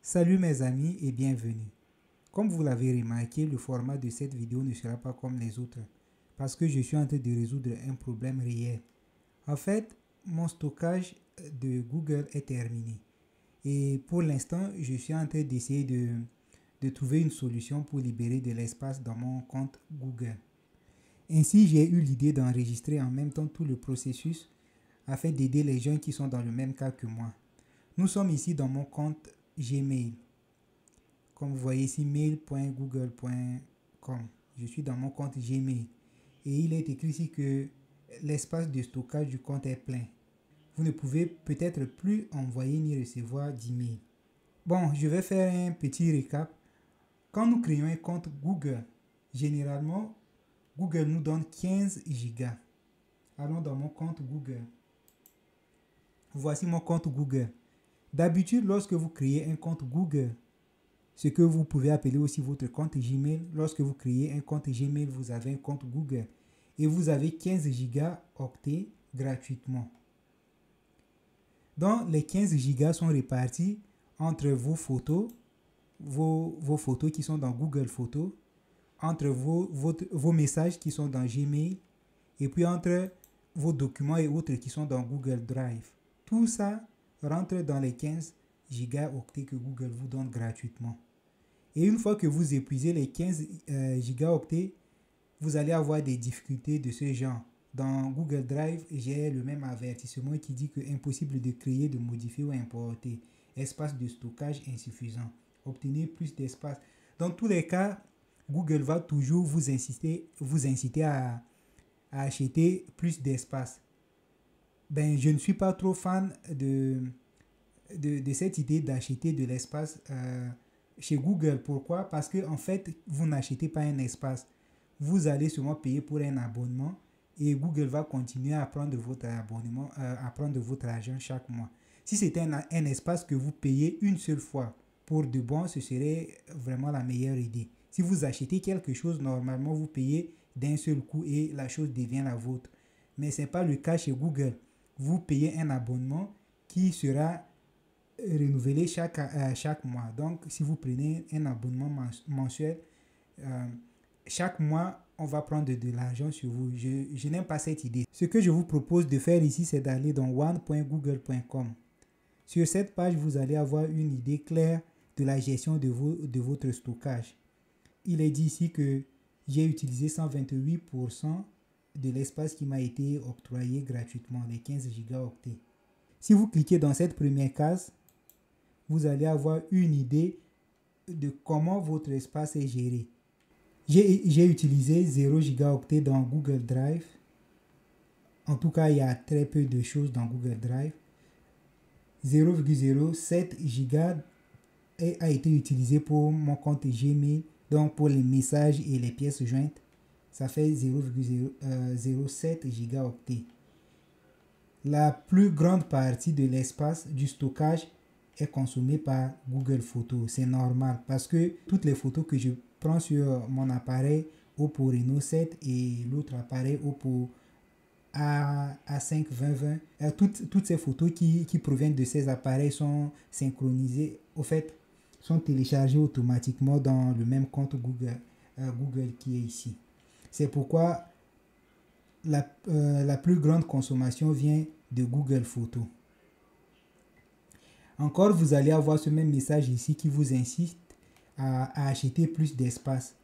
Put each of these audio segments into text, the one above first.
Salut mes amis et bienvenue. Comme vous l'avez remarqué, le format de cette vidéo ne sera pas comme les autres parce que je suis en train de résoudre un problème réel. En fait, mon stockage de Google est terminé et pour l'instant, je suis en train d'essayer de trouver une solution pour libérer de l'espace dans mon compte Google. Ainsi, j'ai eu l'idée d'enregistrer en même temps tout le processus afin d'aider les gens qui sont dans le même cas que moi. Nous sommes ici dans mon compte Gmail. Comme vous voyez ici, mail.google.com. Je suis dans mon compte Gmail. Et il est écrit ici que l'espace de stockage du compte est plein. Vous ne pouvez peut-être plus envoyer ni recevoir d'email. Bon, je vais faire un petit récap. Quand nous créons un compte Google, généralement, Google nous donne 15 gigas. Allons dans mon compte Google. Voici mon compte Google. D'habitude, lorsque vous créez un compte Google, ce que vous pouvez appeler aussi votre compte Gmail. Lorsque vous créez un compte Gmail, vous avez un compte Google et vous avez 15 gigaoctets gratuitement. Donc, les 15 gigas sont répartis entre vos photos, vos photos qui sont dans Google Photos, entre vos messages qui sont dans Gmail et puis entre vos documents et autres qui sont dans Google Drive. Tout ça rentre dans les 15 gigaoctets que Google vous donne gratuitement. Et une fois que vous épuisez les 15 gigaoctets, vous allez avoir des difficultés de ce genre. Dans Google Drive, j'ai le même avertissement qui dit que impossible de créer, de modifier ou importer. Espace de stockage insuffisant. Obtenez plus d'espace. Dans tous les cas, Google va toujours vous inciter à acheter plus d'espace. Ben, je ne suis pas trop fan de cette idée d'acheter de l'espace chez Google. Pourquoi? Parce que en fait, vous n'achetez pas un espace. Vous allez sûrement payer pour un abonnement et Google va continuer à prendre votre abonnement, à prendre votre argent chaque mois. Si c'était un espace que vous payez une seule fois pour de bon, ce serait vraiment la meilleure idée. Si vous achetez quelque chose, normalement, vous payez d'un seul coup et la chose devient la vôtre. Mais ce n'est pas le cas chez Google. Vous payez un abonnement qui sera renouvelé chaque mois. Donc, si vous prenez un abonnement mensuel, chaque mois, on va prendre de l'argent sur vous. Je n'aime pas cette idée. Ce que je vous propose de faire ici, c'est d'aller dans one.google.com. Sur cette page, vous allez avoir une idée claire de la gestion de votre stockage. Il est dit ici que j'ai utilisé 128% de l'espace qui m'a été octroyé gratuitement, les 15 gigaoctets. Si vous cliquez dans cette première case, vous allez avoir une idée de comment votre espace est géré. J'ai utilisé 0 gigaoctet dans Google Drive. En tout cas, il y a très peu de choses dans Google Drive. 0,07 giga a été utilisé pour mon compte Gmail, donc pour les messages et les pièces jointes. Ça fait 0,07 gigaoctets. La plus grande partie de l'espace du stockage est consommée par Google Photos. C'est normal parce que toutes les photos que je prends sur mon appareil Oppo Reno 7 et l'autre appareil Oppo A5 2020, toutes ces photos qui proviennent de ces appareils sont synchronisées, au fait, sont téléchargées automatiquement dans le même compte Google qui est ici. C'est pourquoi la plus grande consommation vient de Google Photos. Encore, vous allez avoir ce même message ici qui vous incite à acheter plus d'espace.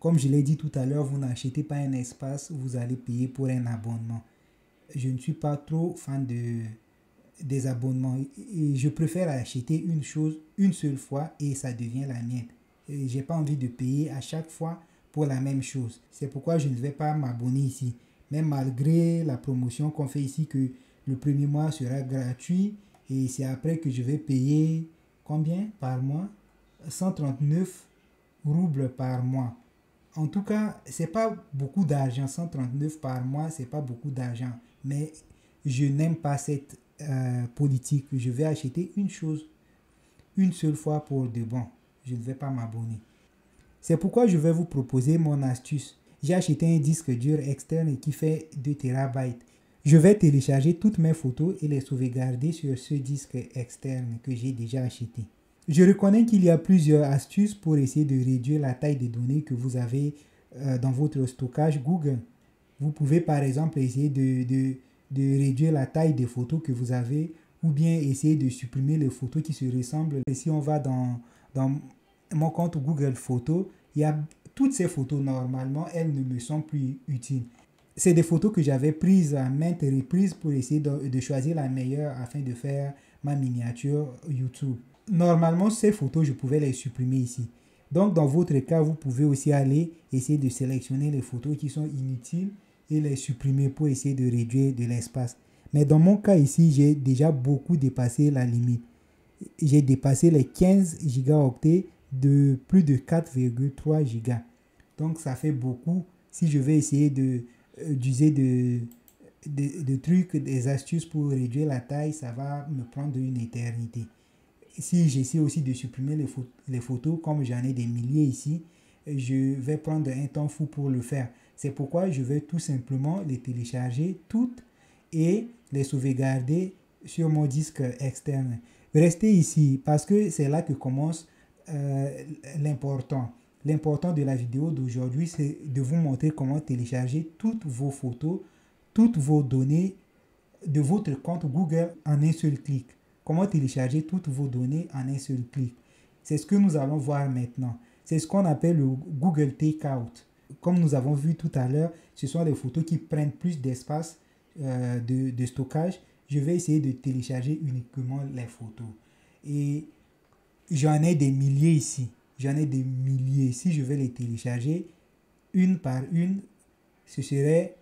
Comme je l'ai dit tout à l'heure, vous n'achetez pas un espace, vous allez payer pour un abonnement. Je ne suis pas trop fan des abonnements. Et je préfère acheter une chose une seule fois et ça devient la mienne. Je n'ai pas envie de payer à chaque fois pour la même chose. C'est pourquoi je ne vais pas m'abonner ici. Même malgré la promotion qu'on fait ici que le premier mois sera gratuit et c'est après que je vais payer combien par mois? 139 roubles par mois. En tout cas, c'est pas beaucoup d'argent. 139 par mois, c'est pas beaucoup d'argent. Mais je n'aime pas cette politique. Je vais acheter une chose une seule fois pour de bon. Je ne vais pas m'abonner. C'est pourquoi je vais vous proposer mon astuce. J'ai acheté un disque dur externe qui fait 2 TB. Je vais télécharger toutes mes photos et les sauvegarder sur ce disque externe que j'ai déjà acheté. Je reconnais qu'il y a plusieurs astuces pour essayer de réduire la taille des données que vous avez dans votre stockage Google. Vous pouvez par exemple essayer de réduire la taille des photos que vous avez ou bien essayer de supprimer les photos qui se ressemblent. Et si on va dans mon compte Google Photos, il y a toutes ces photos normalement, elles ne me sont plus utiles. C'est des photos que j'avais prises à maintes reprises pour essayer de choisir la meilleure afin de faire ma miniature YouTube. Normalement, ces photos, je pouvais les supprimer ici. Donc, dans votre cas, vous pouvez aussi aller essayer de sélectionner les photos qui sont inutiles et les supprimer pour essayer de réduire de l'espace. Mais dans mon cas ici, j'ai déjà beaucoup dépassé la limite. J'ai dépassé les 15 gigaoctets de plus de 4,3 gigas. Donc, ça fait beaucoup. Si je vais essayer d'user de trucs, des astuces pour réduire la taille, ça va me prendre une éternité. Si j'essaie aussi de supprimer les photos, comme j'en ai des milliers ici, je vais prendre un temps fou pour le faire. C'est pourquoi je vais tout simplement les télécharger toutes et les sauvegarder sur mon disque externe. Restez ici parce que c'est là que commence l'important. L'important de la vidéo d'aujourd'hui, c'est de vous montrer comment télécharger toutes vos photos, toutes vos données de votre compte Google en un seul clic. Comment télécharger toutes vos données en un seul clic. C'est ce que nous allons voir maintenant. C'est ce qu'on appelle le Google Takeout. Comme nous avons vu tout à l'heure, ce sont les photos qui prennent plus d'espace de stockage. Je vais essayer de télécharger uniquement les photos. Et j'en ai des milliers ici. J'en ai des milliers. Si je vais les télécharger une par une, ce serait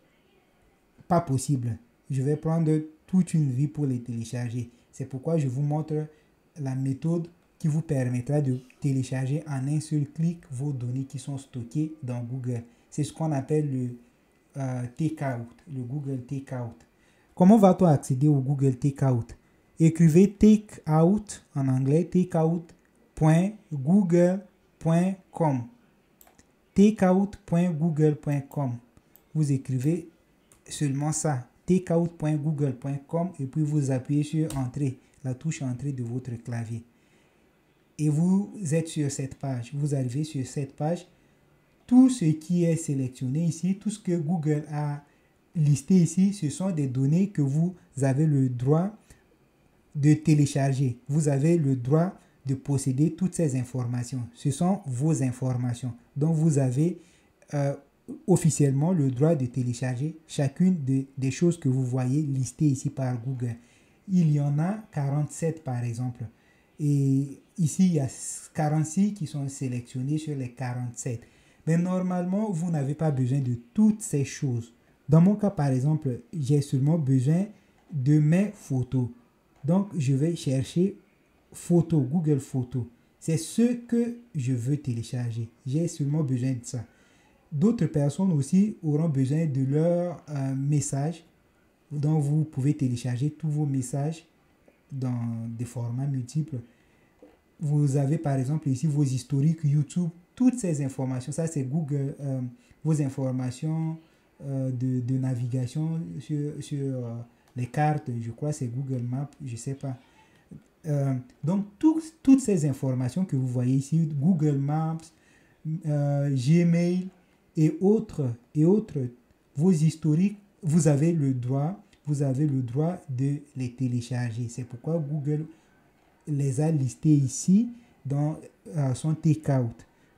pas possible. Je vais prendre toute une vie pour les télécharger. C'est pourquoi je vous montre la méthode qui vous permettra de télécharger en un seul clic vos données qui sont stockées dans Google. C'est ce qu'on appelle le Takeout, le Google Takeout. Comment va-t-on accéder au Google Takeout? Écrivez takeout en anglais, takeout.google.com. takeout.google.com. Vous écrivez seulement ça, takeout.google.com, et puis vous appuyez sur Entrée, la touche Entrée de votre clavier. Et vous êtes sur cette page. Vous arrivez sur cette page. Tout ce qui est sélectionné ici, tout ce que Google a listé ici, ce sont des données que vous avez le droit de télécharger. Vous avez le droit de posséder toutes ces informations. Ce sont vos informations. Donc vous avez officiellement le droit de télécharger chacune des choses que vous voyez listées ici par Google. Il y en a 47 par exemple. Et ici, il y a 46 qui sont sélectionnés sur les 47. Mais normalement, vous n'avez pas besoin de toutes ces choses. Dans mon cas, par exemple, j'ai seulement besoin de mes photos. Donc, je vais chercher photos, Google Photos. C'est ce que je veux télécharger. J'ai seulement besoin de ça. D'autres personnes aussi auront besoin de leurs messages. Donc, vous pouvez télécharger tous vos messages dans des formats multiples. Vous avez par exemple ici vos historiques YouTube, toutes ces informations. Ça, c'est Google, vos informations de navigation sur les cartes. Je crois que c'est Google Maps, je ne sais pas. Donc, toutes ces informations que vous voyez ici, Google Maps, Gmail et autres, vos historiques, vous avez le droit de les télécharger. C'est pourquoi Google les a listés ici dans son Takeout.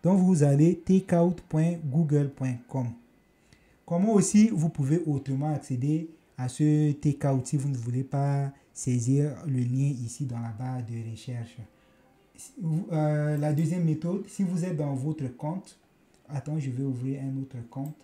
Donc, vous allez takeout.google.com. Comment aussi vous pouvez autrement accéder à ce Takeout si vous ne voulez pas saisir le lien ici dans la barre de recherche. La deuxième méthode, si vous êtes dans votre compte, attends, je vais ouvrir un autre compte.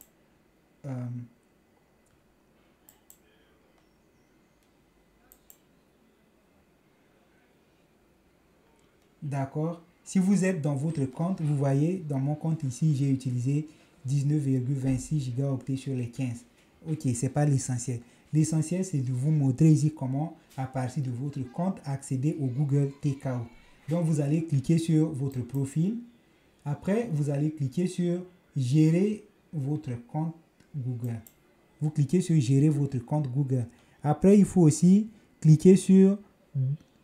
D'accord. Si vous êtes dans votre compte, vous voyez, dans mon compte ici, j'ai utilisé 19,26 gigaoctets sur les 15. Ok, c'est pas l'essentiel. L'essentiel, c'est de vous montrer ici comment, à partir de votre compte, accéder au Google Takeout. Donc, vous allez cliquer sur votre profil. Après, vous allez cliquer sur Gérer votre compte Google. Vous cliquez sur Gérer votre compte Google. Après, il faut aussi cliquer sur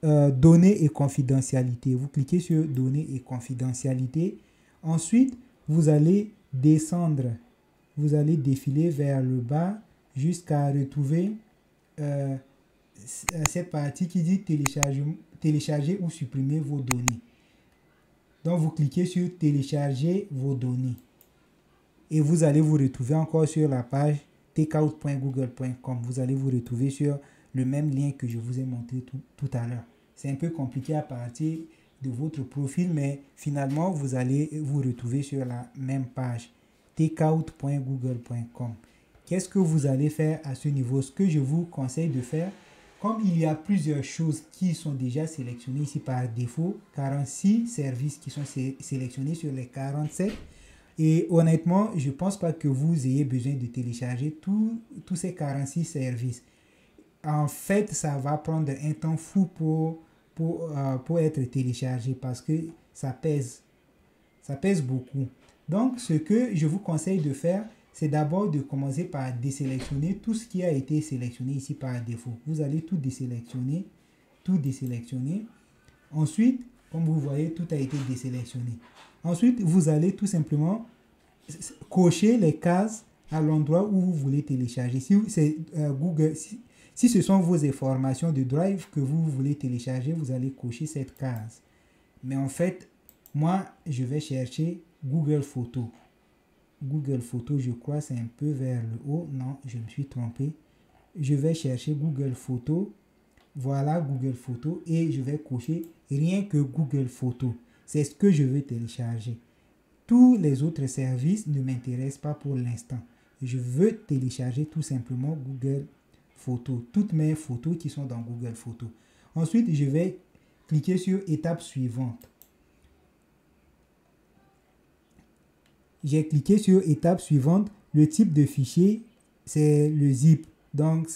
données et confidentialité. Vous cliquez sur données et confidentialité. Ensuite, vous allez descendre. Vous allez défiler vers le bas jusqu'à retrouver cette partie qui dit télécharger ou supprimer vos données. Donc, vous cliquez sur télécharger vos données. Et vous allez vous retrouver encore sur la page takeout.google.com. Vous allez vous retrouver sur le même lien que je vous ai montré tout à l'heure. C'est un peu compliqué à partir de votre profil, mais finalement, vous allez vous retrouver sur la même page, takeout.google.com. Qu'est-ce que vous allez faire à ce niveau? Ce que je vous conseille de faire, comme il y a plusieurs choses qui sont déjà sélectionnées ici par défaut, 46 services qui sont sélectionnés sur les 47, et honnêtement, je ne pense pas que vous ayez besoin de télécharger tous ces 46 services. En fait, ça va prendre un temps fou pour être téléchargé parce que ça pèse beaucoup. Donc, ce que je vous conseille de faire, c'est d'abord de commencer par désélectionner tout ce qui a été sélectionné ici par défaut. Vous allez tout désélectionner. Ensuite, comme vous voyez, tout a été désélectionné. Ensuite, vous allez tout simplement cocher les cases à l'endroit où vous voulez télécharger. Si c'est Google, si ce sont vos informations de Drive que vous voulez télécharger, vous allez cocher cette case. Mais en fait, moi, je vais chercher Google Photos. Google Photos, je crois, c'est un peu vers le haut. Non, je me suis trompé. Je vais chercher Google Photos. Voilà Google Photos et je vais cocher rien que Google Photos. C'est ce que je veux télécharger. Tous les autres services ne m'intéressent pas pour l'instant. Je veux télécharger tout simplement Google Photos. Toutes mes photos qui sont dans Google Photos. Ensuite, je vais cliquer sur étape suivante. J'ai cliqué sur étape suivante. Le type de fichier, c'est le zip. Donc,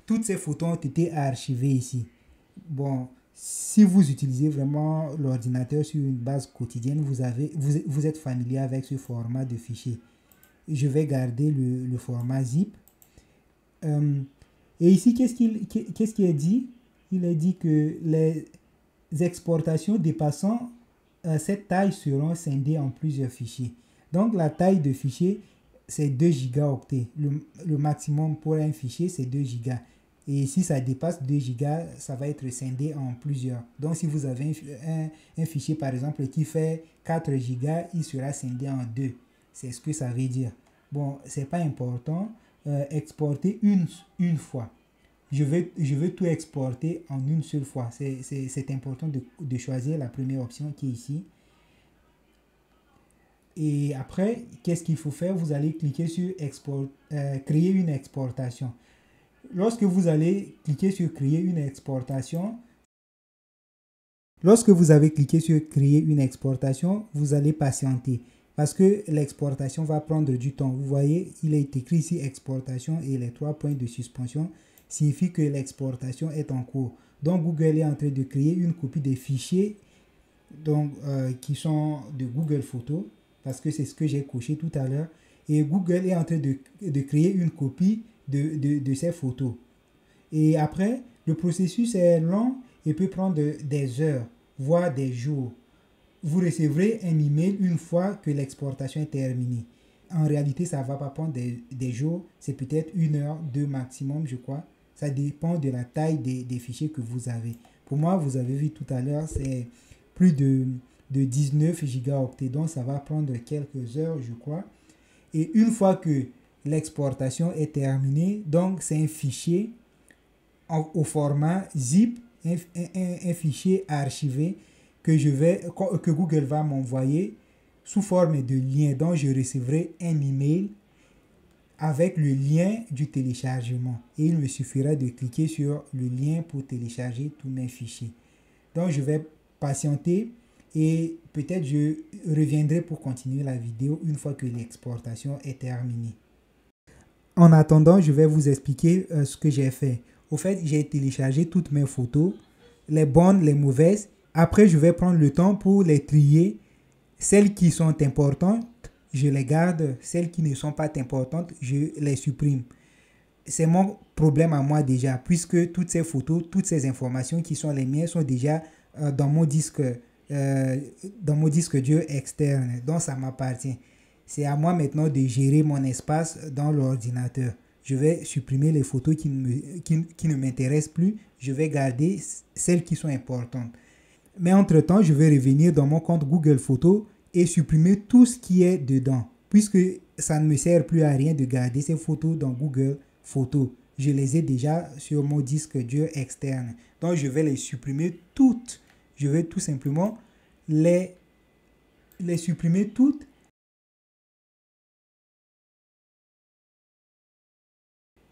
toutes ces photos ont été archivées ici. Bon, si vous utilisez vraiment l'ordinateur sur une base quotidienne, vous êtes familier avec ce format de fichier. Je vais garder le format zip. Et ici, qu'est-ce qu'il est dit? Il est dit que les exportations dépassant cette taille seront scindées en plusieurs fichiers. Donc, la taille de fichier, c'est 2 gigaoctets. Le maximum pour un fichier, c'est 2 gigas. Et si ça dépasse 2 gigas, ça va être scindé en plusieurs. Donc, si vous avez un fichier, par exemple, qui fait 4 gigas, il sera scindé en 2. C'est ce que ça veut dire. Bon, c'est pas important. Exporter une fois. Je veux tout exporter en une seule fois. C'est important de choisir la première option qui est ici. Et après, qu'est-ce qu'il faut faire? Vous allez cliquer sur créer une exportation. Lorsque vous allez cliquer sur créer une exportation, vous allez patienter parce que l'exportation va prendre du temps. Vous voyez, il est écrit ici exportation et les 3 points de suspension signifie que l'exportation est en cours. Donc, Google est en train de créer une copie des fichiers qui sont de Google Photos parce que c'est ce que j'ai coché tout à l'heure. Et Google est en train de créer une copie de ces photos. Et après, le processus est long et peut prendre des heures, voire des jours. Vous recevrez un email une fois que l'exportation est terminée. En réalité, ça ne va pas prendre des jours, c'est peut-être 1 heure, 2 maximum, je crois. Ça dépend de la taille des fichiers que vous avez. Pour moi, vous avez vu tout à l'heure, c'est plus de 19 gigaoctets, donc ça va prendre quelques heures, je crois. Et une fois que l'exportation est terminée, donc c'est un fichier au format zip, un fichier archivé que Google va m'envoyer sous forme de lien. Donc je recevrai un email avec le lien du téléchargement. Et il me suffira de cliquer sur le lien pour télécharger tous mes fichiers. Donc je vais patienter et peut-être je reviendrai pour continuer la vidéo une fois que l'exportation est terminée. En attendant, je vais vous expliquer ce que j'ai fait. Au fait, j'ai téléchargé toutes mes photos, les bonnes, les mauvaises. Après, je vais prendre le temps pour les trier. Celles qui sont importantes, je les garde. Celles qui ne sont pas importantes, je les supprime. c'est mon problème à moi déjà, puisque toutes ces photos, toutes ces informations qui sont les miennes sont déjà dans mon disque dur externe. Donc ça m'appartient. C'est à moi maintenant de gérer mon espace dans l'ordinateur. Je vais supprimer les photos qui ne m'intéressent plus. Je vais garder celles qui sont importantes. Mais entre-temps, je vais revenir dans mon compte Google Photos et supprimer tout ce qui est dedans, puisque ça ne me sert plus à rien de garder ces photos dans Google Photos. Je les ai déjà sur mon disque dur externe. Donc, je vais les supprimer toutes. Je vais tout simplement les supprimer toutes.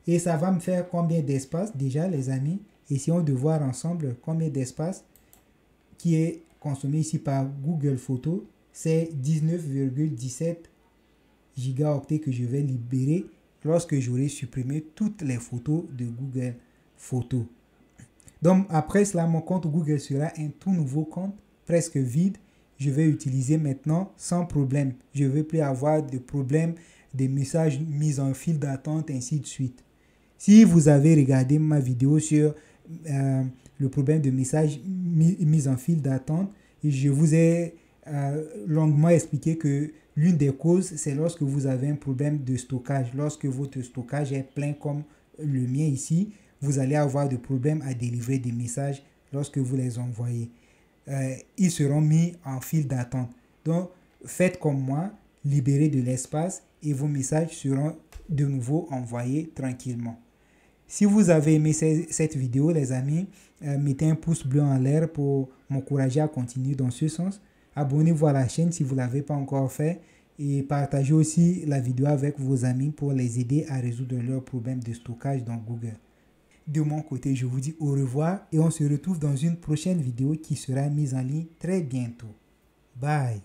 Et ça va me faire combien d'espace déjà, les amis? Essayons de voir ensemble combien d'espace qui est consommé ici par Google Photos. C'est 19,17 gigaoctets que je vais libérer lorsque j'aurai supprimé toutes les photos de Google Photos. Donc après cela, mon compte Google sera un tout nouveau compte, presque vide. Je vais utiliser maintenant sans problème. Je ne vais plus avoir de problème, des messages mis en file d'attente, ainsi de suite. Si vous avez regardé ma vidéo sur le problème de messages mis en file d'attente, je vous ai longuement expliqué que l'une des causes, c'est lorsque vous avez un problème de stockage. Lorsque votre stockage est plein comme le mien ici, vous allez avoir des problèmes à délivrer des messages lorsque vous les envoyez. Ils seront mis en file d'attente. Donc, faites comme moi, libérez de l'espace et vos messages seront de nouveau envoyés tranquillement. Si vous avez aimé cette vidéo, les amis, mettez un pouce bleu en l'air pour m'encourager à continuer dans ce sens. Abonnez-vous à la chaîne si vous ne l'avez pas encore fait et partagez aussi la vidéo avec vos amis pour les aider à résoudre leurs problèmes de stockage dans Google. De mon côté, je vous dis au revoir et on se retrouve dans une prochaine vidéo qui sera mise en ligne très bientôt. Bye!